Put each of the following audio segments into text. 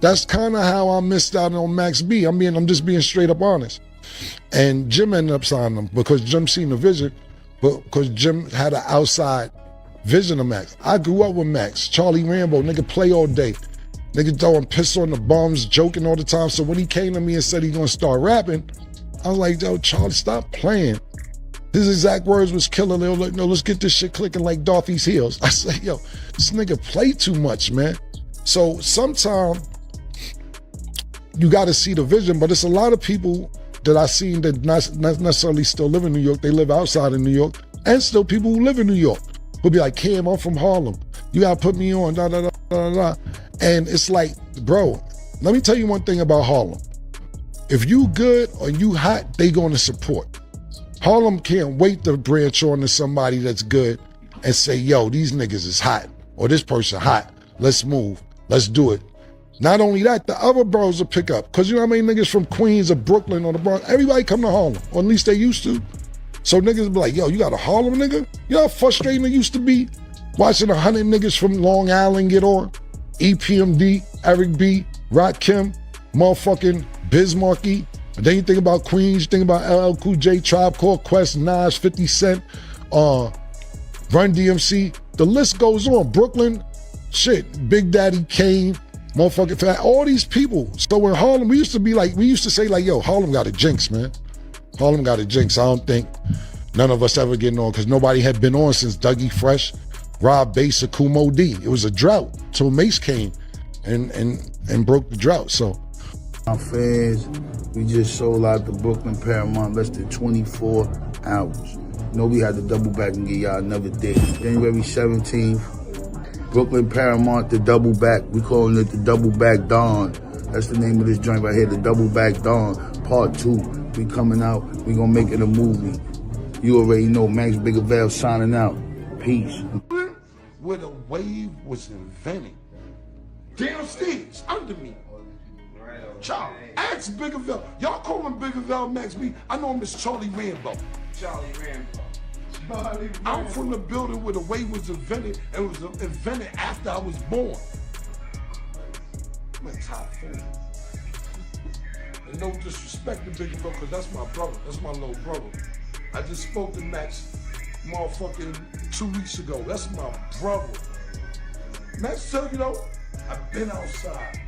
That's kind of how I missed out on Max B. I'm just being straight up honest. And Jim ended up signing him because Jim seen the vision, but because Jim had an outside vision of Max. I grew up with Max, Charlie Rambo, nigga play all day. Nigga throwing piss on the bums, joking all the time. So when he came to me and said he gonna start rapping, I was like, yo, Charlie, stop playing. His exact words was killer. They were like, no, let's get this shit clicking like Dorothy's heels. I said, yo, this nigga play too much, man. So sometimes you gotta see the vision, but it's a lot of people that I seen that not necessarily still live in New York. They live outside of New York, and still people who live in New York who'll be like, Cam, I'm from Harlem. You gotta put me on, da da da da da. And it's like, bro, let me tell you one thing about Harlem. If you good or you hot, they gonna support. Harlem can't wait to branch on to somebody that's good and say, yo, these niggas is hot, or this person hot. Let's move, let's do it. Not only that, the other bros will pick up. Cause you know how many niggas from Queens or Brooklyn or the Bronx, everybody come to Harlem, or at least they used to. So niggas will be like, yo, you got a Harlem nigga? You know how frustrating it used to be? Watching 100 niggas from Long Island get on? EPMD, Eric B, Rakim, motherfucking Biz Markie. And then you think about Queens, you think about LL Cool J, Tribe Called Quest, Nas, 50 Cent, Run DMC. The list goes on. Brooklyn, shit, Big Daddy Kane, motherfucking Fat, all these people. So in Harlem, we used to say like, yo, Harlem got a jinx, man. Harlem got a jinx. I don't think none of us ever getting on, because nobody had been on since Dougie Fresh, Rob Bass, or Kumo D. It was a drought till Mace came and broke the drought. So our fans, we just sold out the Brooklyn Paramount less than 24 hours. No, we had to double back and get y'all another day. January 17th, Brooklyn Paramount, the double back. We calling it the Double Back Dawn. That's the name of this joint right here, the Double Back Dawn, part 2. We coming out, we gonna make it a movie. You already know, Max Biggerville signing out. Peace. Where the wave was invented. Downstairs, under me. Child, ask Biggerville. Y'all call him Biggerville Max B. I know him as Charlie Rambo. Charlie Rambo. I'm from the building where the wave was invented, and was invented after I was born. I'm a top 4. And no disrespect to Biggerville, because that's my brother. That's my little brother. I just spoke to Max motherfucking 2 weeks ago. That's my brother. Max tell you though, I've been outside.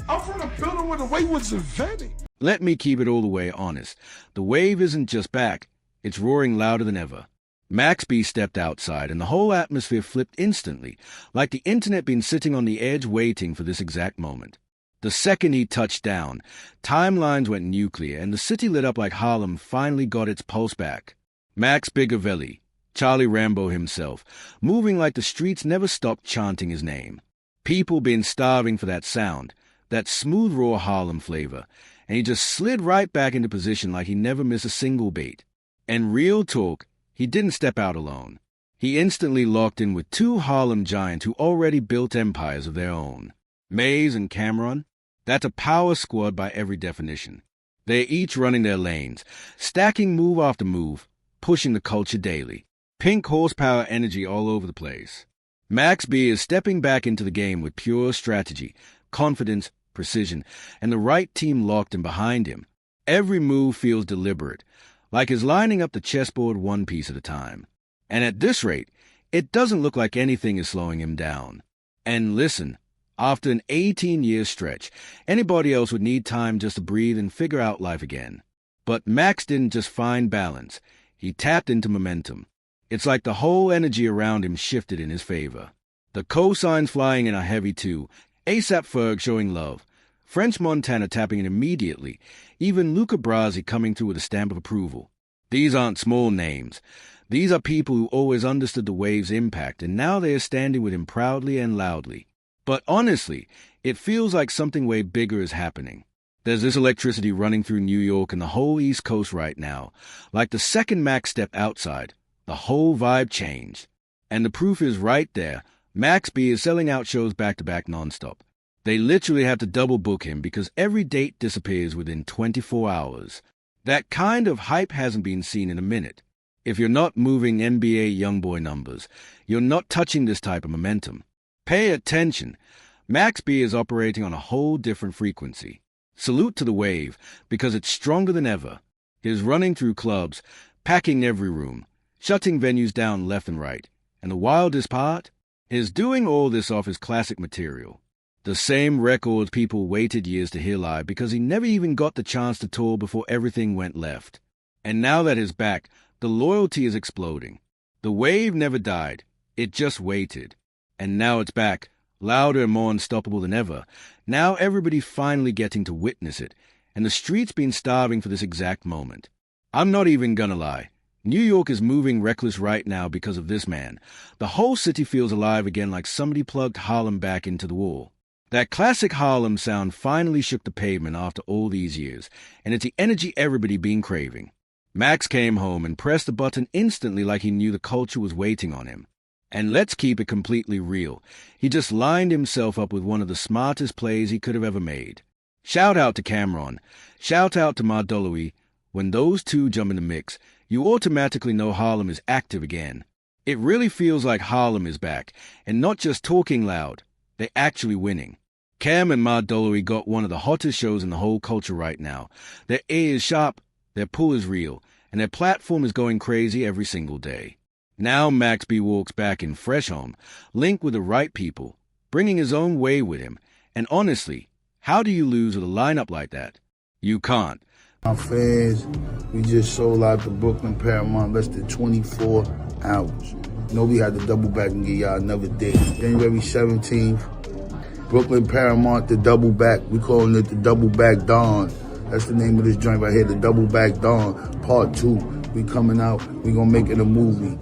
I'm from the building where the wave was invented. Let me keep it all the way honest. The wave isn't just back, it's roaring louder than ever. Max B stepped outside and the whole atmosphere flipped instantly, like the internet been sitting on the edge waiting for this exact moment. The second he touched down, timelines went nuclear and the city lit up like Harlem finally got its pulse back. Max Biggerville, Charlie Rambo himself, moving like the streets never stopped chanting his name. People been starving for that sound, that smooth raw Harlem flavor, and he just slid right back into position like he never missed a single beat. And real talk, he didn't step out alone. He instantly locked in with 2 Harlem giants who already built empires of their own. Maze and Cameron, that's a power squad by every definition. They're each running their lanes, stacking move after move, pushing the culture daily. Pink horsepower energy all over the place. Max B is stepping back into the game with pure strategy, confidence, precision, and the right team locked in behind him. Every move feels deliberate, like he's lining up the chessboard one piece at a time. And at this rate, it doesn't look like anything is slowing him down. And listen, after an 18-year stretch, anybody else would need time just to breathe and figure out life again. But Max didn't just find balance, he tapped into momentum. It's like the whole energy around him shifted in his favor. The cosigns flying in are heavy too, ASAP Ferg showing love, French Montana tapping in immediately, even Luca Brasi coming through with a stamp of approval. These aren't small names. These are people who always understood the wave's impact, and now they are standing with him proudly and loudly. But honestly, it feels like something way bigger is happening. There's this electricity running through New York and the whole East Coast right now. Like the second Max stepped outside, the whole vibe changed. And the proof is right there. Max B is selling out shows back-to-back nonstop. They literally have to double book him because every date disappears within 24 hours. That kind of hype hasn't been seen in a minute. If you're not moving NBA youngboy numbers, you're not touching this type of momentum. Pay attention. Max B is operating on a whole different frequency. Salute to the wave, because it's stronger than ever. He's running through clubs, packing every room, shutting venues down left and right. And the wildest part is doing all this off his classic material. The same records people waited years to hear live because he never even got the chance to tour before everything went left. And now that he's back, the loyalty is exploding. The wave never died. It just waited. And now it's back, louder and more unstoppable than ever. Now everybody's finally getting to witness it, and the street's been starving for this exact moment. I'm not even gonna lie. New York is moving reckless right now because of this man. The whole city feels alive again, like somebody plugged Harlem back into the wall. That classic Harlem sound finally shook the pavement after all these years, and it's the energy everybody been craving. Max came home and pressed the button instantly like he knew the culture was waiting on him. And let's keep it completely real. He just lined himself up with one of the smartest plays he could have ever made. Shout out to Cameron. Shout out to Mardolowy. When those two jump in the mix, you automatically know Harlem is active again. It really feels like Harlem is back, and not just talking loud. They're actually winning. Cam and Mardolowy got one of the hottest shows in the whole culture right now. Their ear is sharp, their pull is real, and their platform is going crazy every single day. Now Max B walks back in fresh home, linked with the right people, bringing his own way with him. And honestly, how do you lose with a lineup like that? You can't. My fans, we just sold out the Brooklyn Paramount less than 24 hours. You know we had to double back and get y'all another day. January 17th, Brooklyn Paramount, the double back. We calling it the double back dawn. That's the name of this joint right here, the double back dawn, part 2. We coming out, we gonna make it a movie.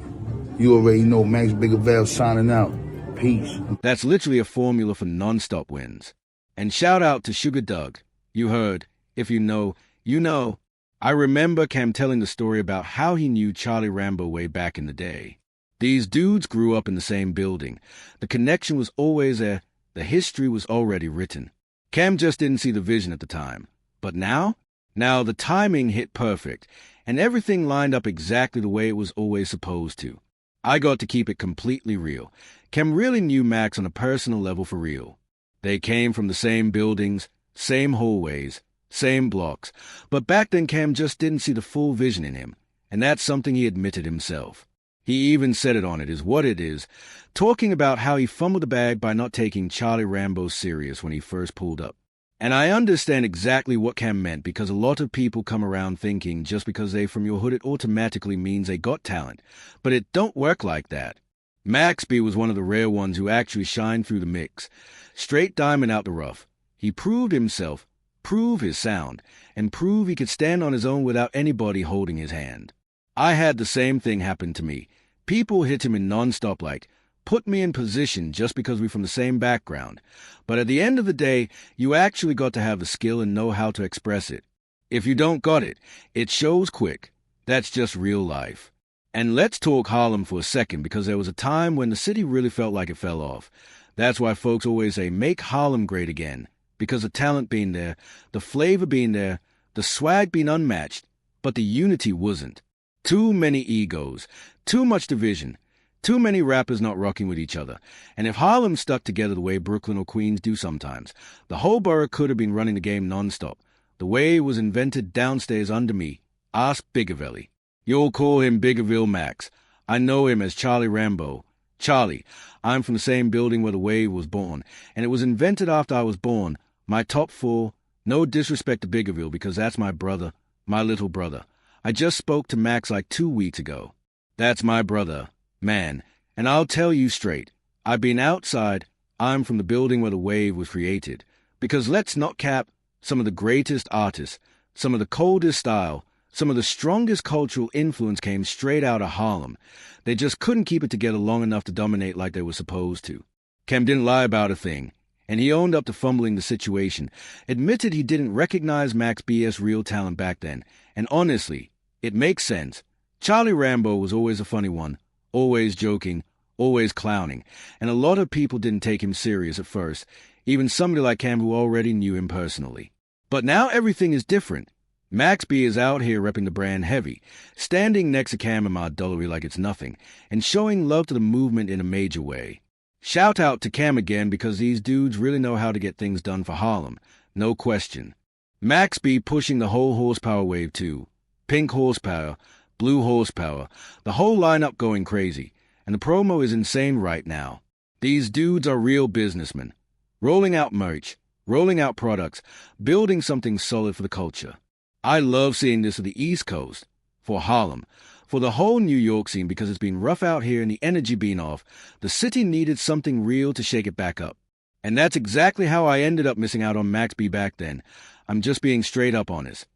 You already know, Max Biggervale signing out. Peace. That's literally a formula for non-stop wins. And shout out to Sugar Doug. You heard. If you know, you know. I remember Cam telling the story about how he knew Charlie Rambo way back in the day. These dudes grew up in the same building. The connection was always there. The history was already written. Cam just didn't see the vision at the time. But now? Now the timing hit perfect, and everything lined up exactly the way it was always supposed to. I got to keep it completely real. Cam really knew Max on a personal level for real. They came from the same buildings, same hallways, same blocks, but back then Cam just didn't see the full vision in him, and that's something he admitted himself. He even said it on It Is What It Is, talking about how he fumbled the bag by not taking Charlie Rambo serious when he first pulled up. And I understand exactly what Cam meant, because a lot of people come around thinking just because they from your hood it automatically means they got talent. But it don't work like that. Max B was one of the rare ones who actually shined through the mix. Straight diamond out the rough. He proved himself, proved his sound, and proved he could stand on his own without anybody holding his hand. I had the same thing happen to me. People hit him in non-stop like, put me in position just because we're from the same background. But at the end of the day, you actually got to have the skill and know how to express it. If you don't got it, it shows quick. That's just real life. And let's talk Harlem for a second, because there was a time when the city really felt like it fell off. That's why folks always say, make Harlem great again. Because the talent being there, the flavor being there, the swag being unmatched, but the unity wasn't. Too many egos, too much division, too many rappers not rocking with each other. And if Harlem stuck together the way Brooklyn or Queens do sometimes, the whole borough could have been running the game nonstop. The way it was invented downstairs under me. Ask Biggerville. You'll call him Biggerville Max. I know him as Charlie Rambo. Charlie, I'm from the same building where the wave was born, and it was invented after I was born. My top 4, no disrespect to Biggerville, because that's my brother, my little brother. I just spoke to Max like 2 weeks ago. That's my brother, man, and I'll tell you straight, I've been outside, I'm from the building where the wave was created, because let's not cap, some of the greatest artists, some of the coldest style, some of the strongest cultural influence came straight out of Harlem. They just couldn't keep it together long enough to dominate like they were supposed to. Cam didn't lie about a thing, and he owned up to fumbling the situation, admitted he didn't recognize Max B.'s real talent back then, and honestly, it makes sense. Charlie Rambo was always a funny one, always joking, always clowning, and a lot of people didn't take him serious at first, even somebody like Cam who already knew him personally. But now everything is different. Max B is out here repping the brand heavy, standing next to Cam and Mardolowy like it's nothing, and showing love to the movement in a major way. Shout out to Cam again because these dudes really know how to get things done for Harlem, no question. Max B pushing the whole horsepower wave too. Pink horsepower, blue horsepower, the whole lineup going crazy, and the promo is insane right now. These dudes are real businessmen, rolling out merch, rolling out products, building something solid for the culture. I love seeing this at the East Coast, for Harlem, for the whole New York scene because it's been rough out here and the energy being off. The city needed something real to shake it back up. And that's exactly how I ended up missing out on Max B back then. I'm just being straight up honest.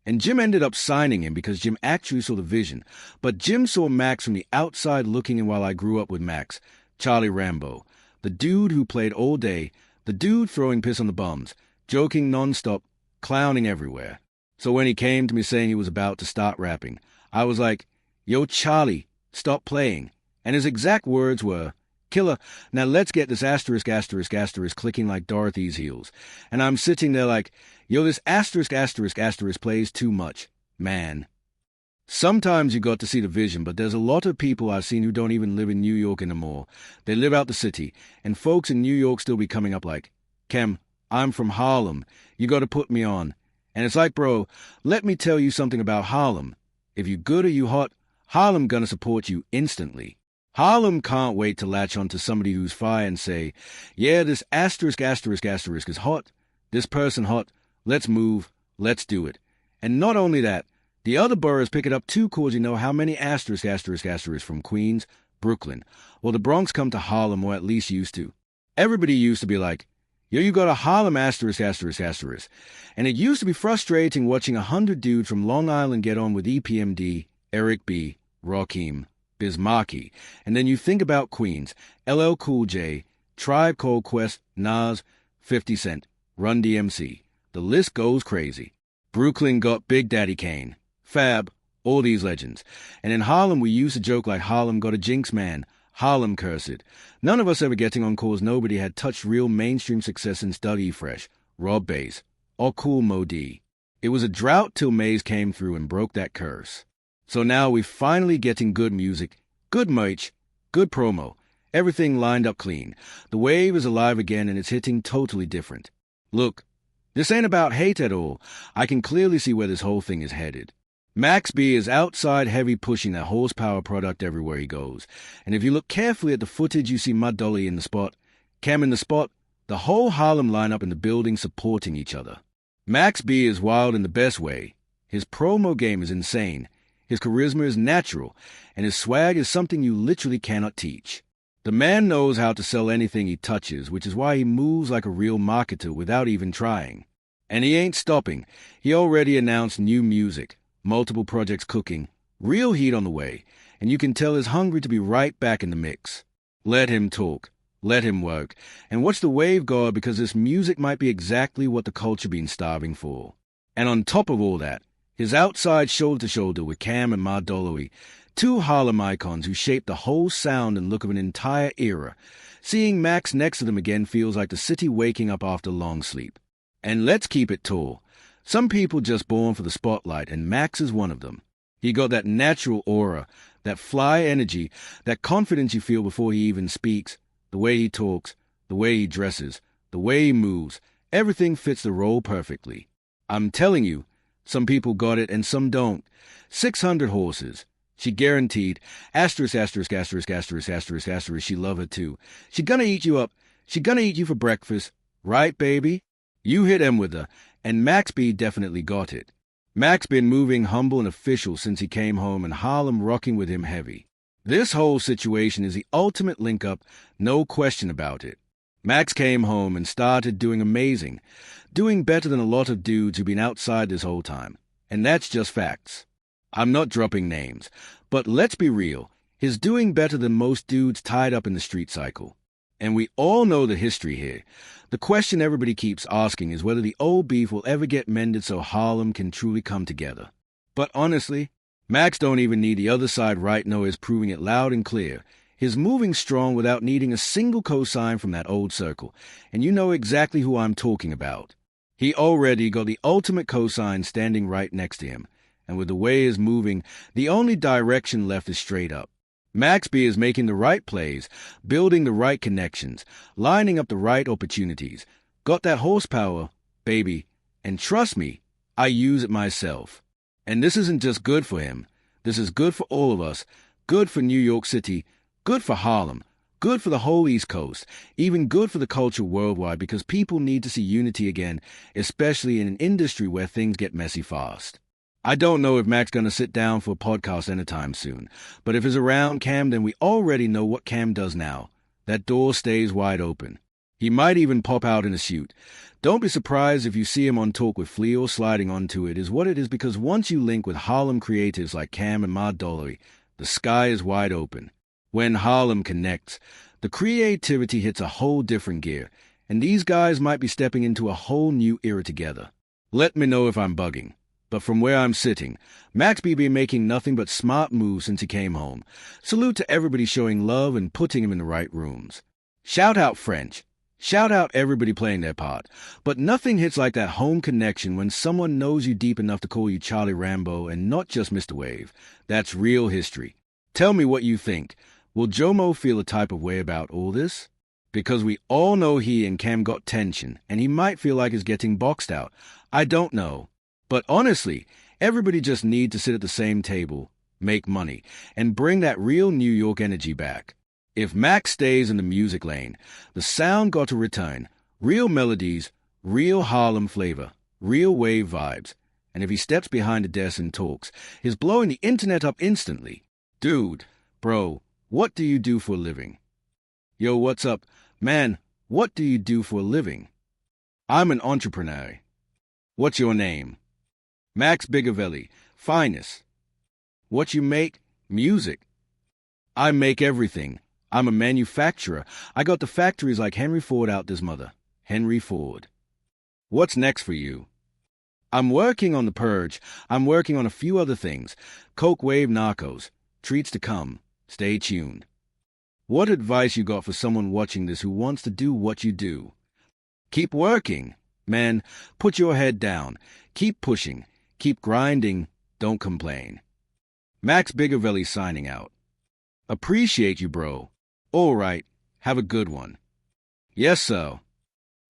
And Jim ended up signing him because Jim actually saw the vision. But Jim saw Max from the outside looking in while I grew up with Max, Charlie Rambo, the dude who played all day, the dude throwing piss on the bums, joking nonstop, clowning everywhere. So when he came to me saying he was about to start rapping, I was like, "Yo, Charlie, stop playing." And his exact words were, "Killer, now let's get this asterisk asterisk asterisk clicking like Dorothy's heels." And I'm sitting there like, yo, this asterisk asterisk asterisk plays too much, man. Sometimes you got to see the vision, but there's a lot of people I've seen who don't even live in New York anymore. They live out the city, and folks in New York still be coming up like, "Kem, I'm from Harlem. You got to put me on." And it's like, bro, let me tell you something about Harlem. If you good or you hot, Harlem gonna support you instantly. Harlem can't wait to latch on to somebody who's fire and say, "Yeah, this asterisk asterisk asterisk is hot. This person hot. Let's move. Let's do it." And not only that, the other boroughs pick it up too cause you know how many asterisk asterisk asterisk from Queens, Brooklyn, or the Bronx come to Harlem, or at least used to. Everybody used to be like, "Yo, you got a Harlem asterisk asterisk asterisk." And it used to be frustrating watching 100 dudes from Long Island get on with EPMD, Eric B., Rakim, Bismarcky, and then you think about Queens, LL Cool J, Tribe Called Quest, Nas, 50 Cent, Run DMC. The list goes crazy. Brooklyn got Big Daddy Kane, Fab, all these legends. And in Harlem we used to joke like Harlem got a Jinx man, Harlem cursed. None of us ever getting on cause nobody had touched real mainstream success since Doug E. Fresh, Rob Bass, or Cool Mo D. It was a drought till Maze came through and broke that curse. So now we're finally getting good music, good merch, good promo, everything lined up clean. The wave is alive again and it's hitting totally different. Look, this ain't about hate at all. I can clearly see where this whole thing is headed. Max B is outside heavy pushing that horsepower product everywhere he goes. And if you look carefully at the footage, you see Mud Dolly in the spot, Cam in the spot, the whole Harlem lineup in the building supporting each other. Max B is wild in the best way. His promo game is insane. His charisma is natural, and his swag is something you literally cannot teach. The man knows how to sell anything he touches, which is why he moves like a real marketer without even trying. And he ain't stopping. He already announced new music, multiple projects cooking, real heat on the way, and you can tell he's hungry to be right back in the mix. Let him talk, let him work, and watch the wave go because this music might be exactly what the culture been starving for. And on top of all that, his outside shoulder-to-shoulder with Cam and Ma Dollowy, two Harlem icons who shaped the whole sound and look of an entire era. Seeing Max next to them again feels like the city waking up after long sleep. And let's keep it tall. Some people just born for the spotlight, and Max is one of them. He got that natural aura, that fly energy, that confidence you feel before he even speaks, the way he talks, the way he dresses, the way he moves. Everything fits the role perfectly. I'm telling you, some people got it and some don't. 600 horses. She guaranteed, asterisk, asterisk, asterisk, asterisk, asterisk, asterisk, she love her too. She gonna eat you up. She gonna eat you for breakfast. Right, baby? You hit him with her, and Max B definitely got it. Max been moving humble and official since he came home, and Harlem rocking with him heavy. This whole situation is the ultimate link-up, no question about it. Max came home and started doing amazing, doing better than a lot of dudes who've been outside this whole time. And that's just facts. I'm not dropping names, but let's be real, he's doing better than most dudes tied up in the street cycle. And we all know the history here. The question everybody keeps asking is whether the old beef will ever get mended so Harlem can truly come together. But honestly, Max don't even need the other side right now is proving it loud and clear. He's moving strong without needing a single cosign from that old circle, and you know exactly who I'm talking about. He already got the ultimate cosign standing right next to him, and with the way he's moving, the only direction left is straight up. Max B is making the right plays, building the right connections, lining up the right opportunities. Got that horsepower, baby. And trust me, I use it myself. And this isn't just good for him. This is good for all of us. Good for New York City. Good for Harlem. Good for the whole East Coast. Even good for the culture worldwide, because people need to see unity again, especially in an industry where things get messy fast. I don't know if Mac's gonna sit down for a podcast anytime soon, but if he's around Cam, then we already know what Cam does now. That door stays wide open. He might even pop out in a suit. Don't be surprised if you see him on Talk with Flea or sliding onto it, is what it is, because once you link with Harlem creatives like Cam and Mad Dolly, the sky is wide open. When Harlem connects, the creativity hits a whole different gear, and these guys might be stepping into a whole new era together. Let me know if I'm bugging. But from where I'm sitting, Max B been making nothing but smart moves since he came home. Salute to everybody showing love and putting him in the right rooms. Shout out French. Shout out everybody playing their part. But nothing hits like that home connection when someone knows you deep enough to call you Charlie Rambo and not just Mr. Wave. That's real history. Tell me what you think. Will Jomo feel a type of way about all this? Because we all know he and Cam got tension, and he might feel like he's getting boxed out. I don't know. But honestly, everybody just need to sit at the same table, make money, and bring that real New York energy back. If Max stays in the music lane, the sound got to return. Real melodies, real Harlem flavor, real wave vibes. And if he steps behind a desk and talks, he's blowing the internet up instantly. Dude, bro, what do you do for a living? Yo, what's up? Man, what do you do for a living? I'm an entrepreneur. What's your name? Max Bigavelli, finest. What you make? Music. I make everything. I'm a manufacturer. I got the factories like Henry Ford out this mother. Henry Ford. What's next for you? I'm working on The Purge. I'm working on a few other things. Coke Wave Narcos. Treats to come. Stay tuned. What advice you got for someone watching this who wants to do what you do? Keep working. Man, put your head down. Keep pushing. Keep grinding. Don't complain. Max Bigavelli signing out. Appreciate you, bro. All right. Have a good one. Yes, sir.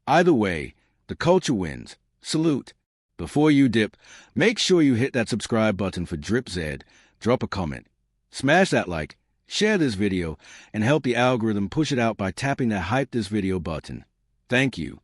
Either way, the culture wins. Salute. Before you dip, make sure you hit that subscribe button for Drip Z, drop a comment, smash that like, share this video, and help the algorithm push it out by tapping that hype this video button. Thank you.